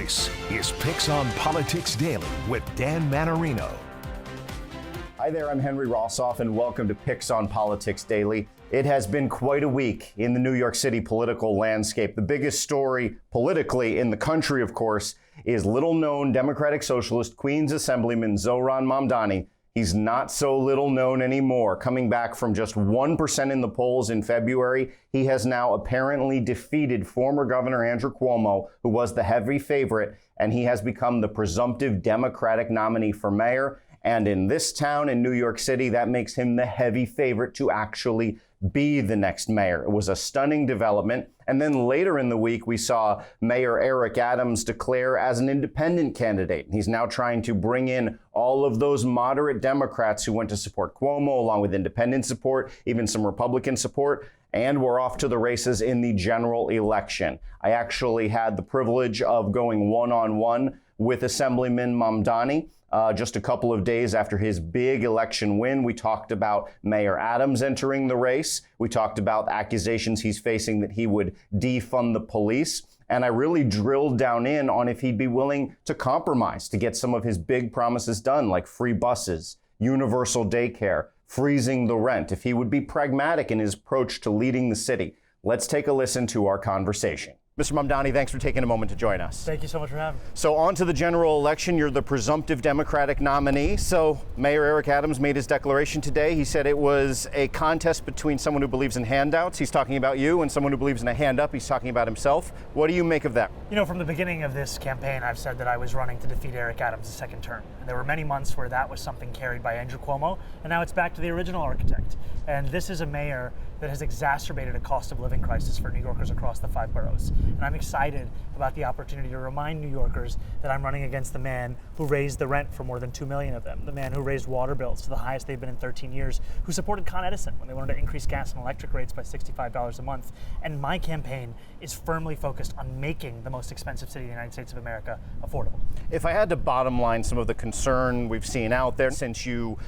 This is PIX on Politics Daily with Dan Mannarino. Hi there, I'm Henry Rosoff, and welcome to PIX on Politics Daily. It has been quite a week in the New York City political landscape. The biggest story politically in the country, of course, is little-known Democratic Socialist Queens Assemblyman Zohran Mamdani. He's not so little known anymore. Coming back from just 1% in the polls in February, he has now apparently defeated former Governor Andrew Cuomo, who was the heavy favorite, and he has become the presumptive Democratic nominee for mayor. And in this town, in New York City, that makes him the heavy favorite to actually be the next mayor. It was a stunning development. And then later in the week, we saw Mayor Eric Adams declare as an independent candidate. He's now trying to bring in all of those moderate Democrats who went to support Cuomo, along with independent support, even some Republican support. And we're off to the races in the general election. I actually had the privilege of going one-on-one with Assemblyman Mamdani. Just a couple of days after his big election win. We talked about Mayor Adams entering the race. We talked about accusations he's facing that he would defund the police. And I really drilled down in on if he'd be willing to compromise to get some of his big promises done, like free buses, universal daycare, freezing the rent, if he would be pragmatic in his approach to leading the city. Let's take a listen to our conversation. Mr. Mamdani, thanks for taking a moment to join us. Thank you so much for having me. So on to the general election. You're the presumptive Democratic nominee. So Mayor Eric Adams made his declaration today. He said it was a contest between someone who believes in handouts, he's talking about you, and someone who believes in a hand up, he's talking about himself. What do you make of that? You know, from the beginning of this campaign, I've said that I was running to defeat Eric Adams' second term. And there were many months where that was something carried by Andrew Cuomo, and now it's back to the original architect. And this is a mayor that has exacerbated a cost of living crisis for New Yorkers across the 5 boroughs. And I'm excited about the opportunity to remind New Yorkers that I'm running against the man who raised the rent for more than 2 million of them, the man who raised water bills to the highest they've been in 13 years, who supported Con Edison when they wanted to increase gas and electric rates by $65 a month. And my campaign is firmly focused on making the most expensive city in the United States of America affordable. If I had to bottom line some of the concern we've seen out there since you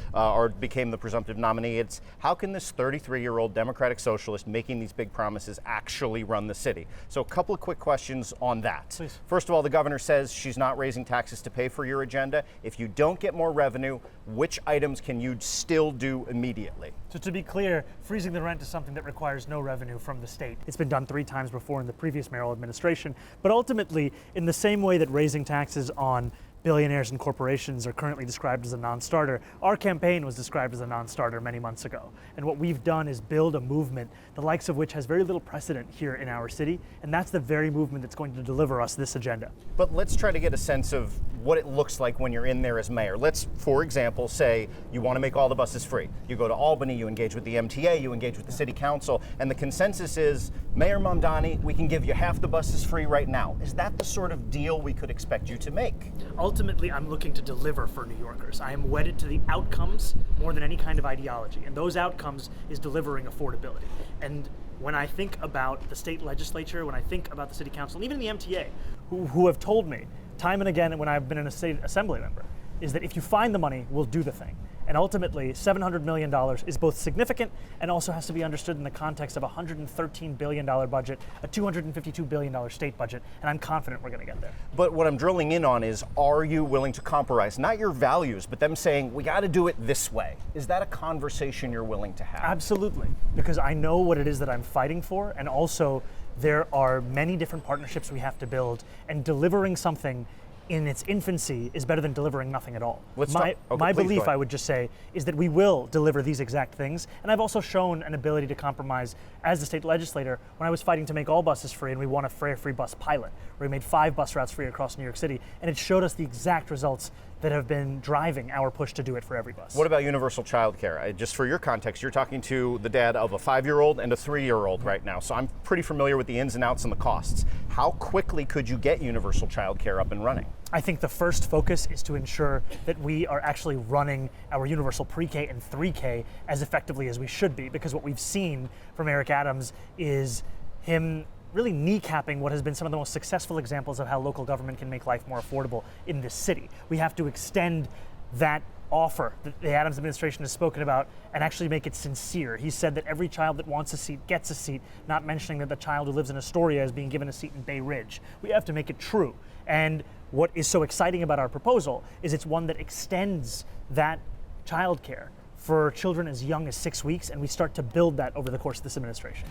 became the presumptive nominee, it's how can this 33-year-old Democratic Socialist making these big promises actually run the city? So a couple of quick questions on that. Please. First of all, the governor says she's not raising taxes to pay for your agenda. If you don't get more revenue, which items can you still do immediately? So to be clear, freezing the rent is something that requires no revenue from the state. It's been done 3 times before in the previous mayoral administration, but ultimately, in the same way that raising taxes on billionaires and corporations are currently described as a non-starter, our campaign was described as a non-starter many months ago. And what we've done is build a movement, the likes of which has very little precedent here in our city, and that's the very movement that's going to deliver us this agenda. But let's try to get a sense of what it looks like when you're in there as mayor. Let's, for example, say you want to make all the buses free. You go to Albany, you engage with the MTA, you engage with the city council, and the consensus is, Mayor Mamdani, we can give you half the buses free right now. Is that the sort of deal we could expect you to make? Ultimately, I'm looking to deliver for New Yorkers. I am wedded to the outcomes more than any kind of ideology, and those outcomes is delivering affordability. And when I think about the state legislature, when I think about the city council, and even the MTA, who have told me time and again when I've been in a state assembly member, is that if you find the money, we'll do the thing. And ultimately, $700 million is both significant and also has to be understood in the context of a $113 billion budget, a $252 billion state budget, and I'm confident we're going to get there. But what I'm drilling in on is, are you willing to compromise? Not your values, but them saying, we got to do it this way. Is that a conversation you're willing to have? Absolutely, because I know what it is that I'm fighting for, and also there are many different partnerships we have to build, and delivering something in its infancy is better than delivering nothing at all. My belief, I would just say, is that we will deliver these exact things. And I've also shown an ability to compromise as the state legislator when I was fighting to make all buses free and we won a free bus pilot, where we made 5 bus routes free across New York City. And it showed us the exact results that have been driving our push to do it for every bus. What about universal childcare? Just for your context, you're talking to the dad of a 5-year-old and a 3-year-old right now, so I'm pretty familiar with the ins and outs and the costs. How quickly could you get universal childcare up and running? I think the first focus is to ensure that we are actually running our universal pre-K and 3K as effectively as we should be, because what we've seen from Eric Adams is him really kneecapping what has been some of the most successful examples of how local government can make life more affordable in this city. We have to extend that offer that the Adams administration has spoken about and actually make it sincere. He said that every child that wants a seat gets a seat, not mentioning that the child who lives in Astoria is being given a seat in Bay Ridge. We have to make it true. And what is so exciting about our proposal is it's one that extends that childcare for children as young as 6 weeks, and we start to build that over the course of this administration.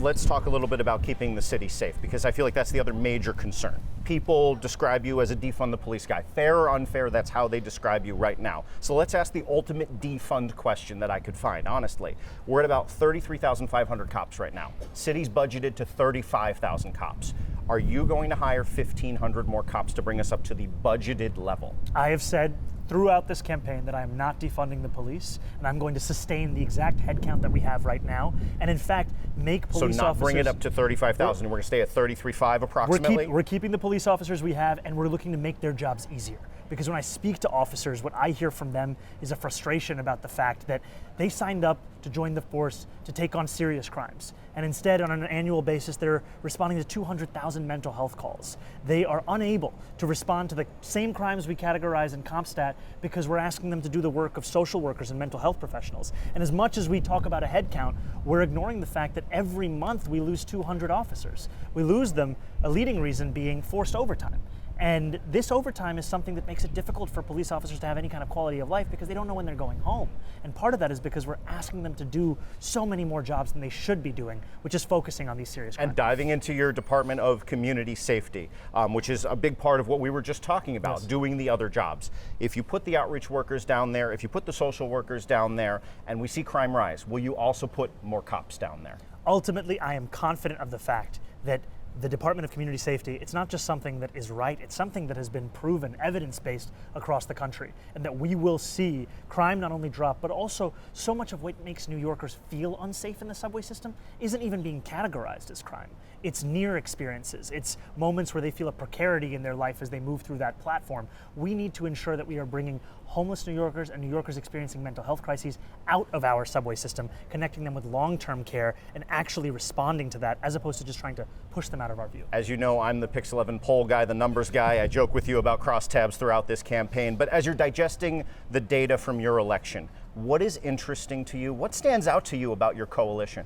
Let's talk a little bit about keeping the city safe, because I feel like that's the other major concern. People describe you as a defund the police guy. Fair or unfair, that's how they describe you right now. So let's ask the ultimate defund question that I could find, honestly. We're at about 33,500 cops right now. City's budgeted to 35,000 cops. Are you going to hire 1,500 more cops to bring us up to the budgeted level? I have said throughout this campaign that I am not defunding the police, and I'm going to sustain the exact headcount that we have right now, and in fact make police officers... So not bring it up to 35,000, we're going to stay at 33.5 approximately? We're keeping the police officers we have, and we're looking to make their jobs easier. Because when I speak to officers, what I hear from them is a frustration about the fact that they signed up to join the force to take on serious crimes. And instead, on an annual basis, they're responding to 200,000 mental health calls. They are unable to respond to the same crimes we categorize in CompStat because we're asking them to do the work of social workers and mental health professionals. And as much as we talk about a head count, we're ignoring the fact that every month we lose 200 officers. We lose them, a leading reason being forced overtime. And this overtime is something that makes it difficult for police officers to have any kind of quality of life because they don't know when they're going home. And part of that is because we're asking them to do so many more jobs than they should be doing, which is focusing on these serious crimes. And diving into your Department of Community Safety, which is a big part of what we were just talking about, yes. Doing the other jobs. If you put the outreach workers down there, if you put the social workers down there, and we see crime rise, will you also put more cops down there? Ultimately, I am confident of the fact that the Department of Community Safety, it's not just something that is right, it's something that has been proven, evidence-based across the country, and that we will see crime not only drop, but also so much of what makes New Yorkers feel unsafe in the subway system isn't even being categorized as crime. It's near experiences. It's moments where they feel a precarity in their life as they move through that platform. We need to ensure that we are bringing homeless New Yorkers and New Yorkers experiencing mental health crises out of our subway system, connecting them with long-term care and actually responding to that as opposed to just trying to push them out of our view. As you know, I'm the PIX 11 poll guy, the numbers guy. I joke with you about crosstabs throughout this campaign, but as you're digesting the data from your election, what is interesting to you? What stands out to you about your coalition?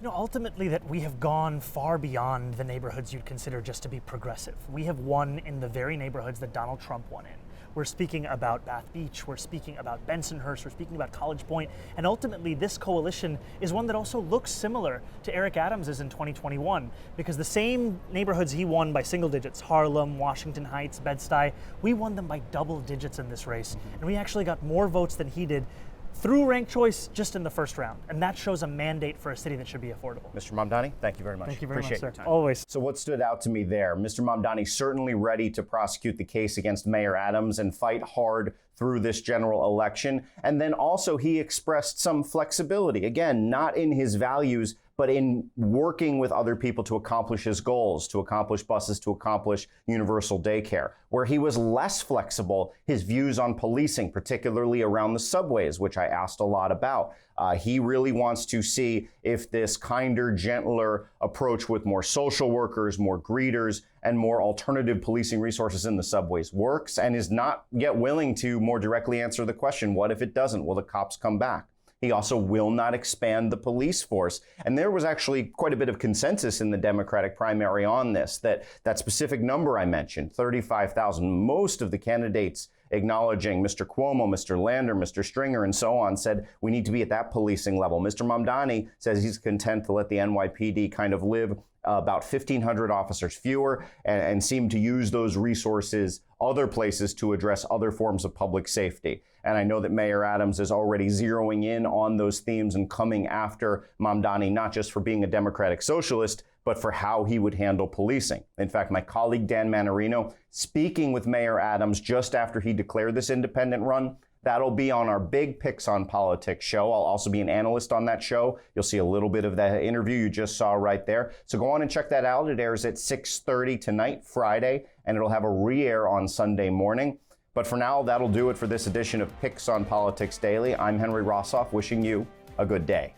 You know, ultimately that we have gone far beyond the neighborhoods you'd consider just to be progressive. We have won in the very neighborhoods that Donald Trump won in. We're speaking about Bath Beach, we're speaking about Bensonhurst, we're speaking about College Point, and ultimately this coalition is one that also looks similar to Eric Adams's in 2021, because the same neighborhoods he won by single digits, Harlem, Washington Heights, Bed-Stuy, we won them by double digits in this race, and we actually got more votes than he did through ranked choice just in the first round. And that shows a mandate for a city that should be affordable. Mr. Mamdani, thank you very much. Thank you very Appreciate much, sir. your time. Always. So what stood out to me there? Mr. Mamdani certainly ready to prosecute the case against Mayor Adams and fight hard through this general election. And then also he expressed some flexibility, again, not in his values, but in working with other people to accomplish his goals, to accomplish buses, to accomplish universal daycare. Where he was less flexible, his views on policing, particularly around the subways, which I asked a lot about. He really wants to see if this kinder, gentler approach with more social workers, more greeters, and more alternative policing resources in the subways works, and is not yet willing to more directly answer the question, what if it doesn't? Will the cops come back? He also will not expand the police force. And there was actually quite a bit of consensus in the Democratic primary on this, that specific number I mentioned, 35,000. Most of the candidates acknowledging Mr. Cuomo, Mr. Lander, Mr. Stringer, and so on, said we need to be at that policing level. Mr. Mamdani says he's content to let the NYPD kind of live about 1,500 officers fewer and seem to use those resources other places to address other forms of public safety. And I know that Mayor Adams is already zeroing in on those themes and coming after Mamdani, not just for being a Democratic socialist, but for how he would handle policing. In fact, my colleague Dan Mannarino, speaking with Mayor Adams just after he declared this independent run, that'll be on our big PIX on Politics show. I'll also be an analyst on that show. You'll see a little bit of that interview you just saw right there. So go on and check that out. It airs at 6:30 tonight, Friday, and it'll have a re-air on Sunday morning. But for now, that'll do it for this edition of PIX on Politics Daily. I'm Henry Rosoff, wishing you a good day.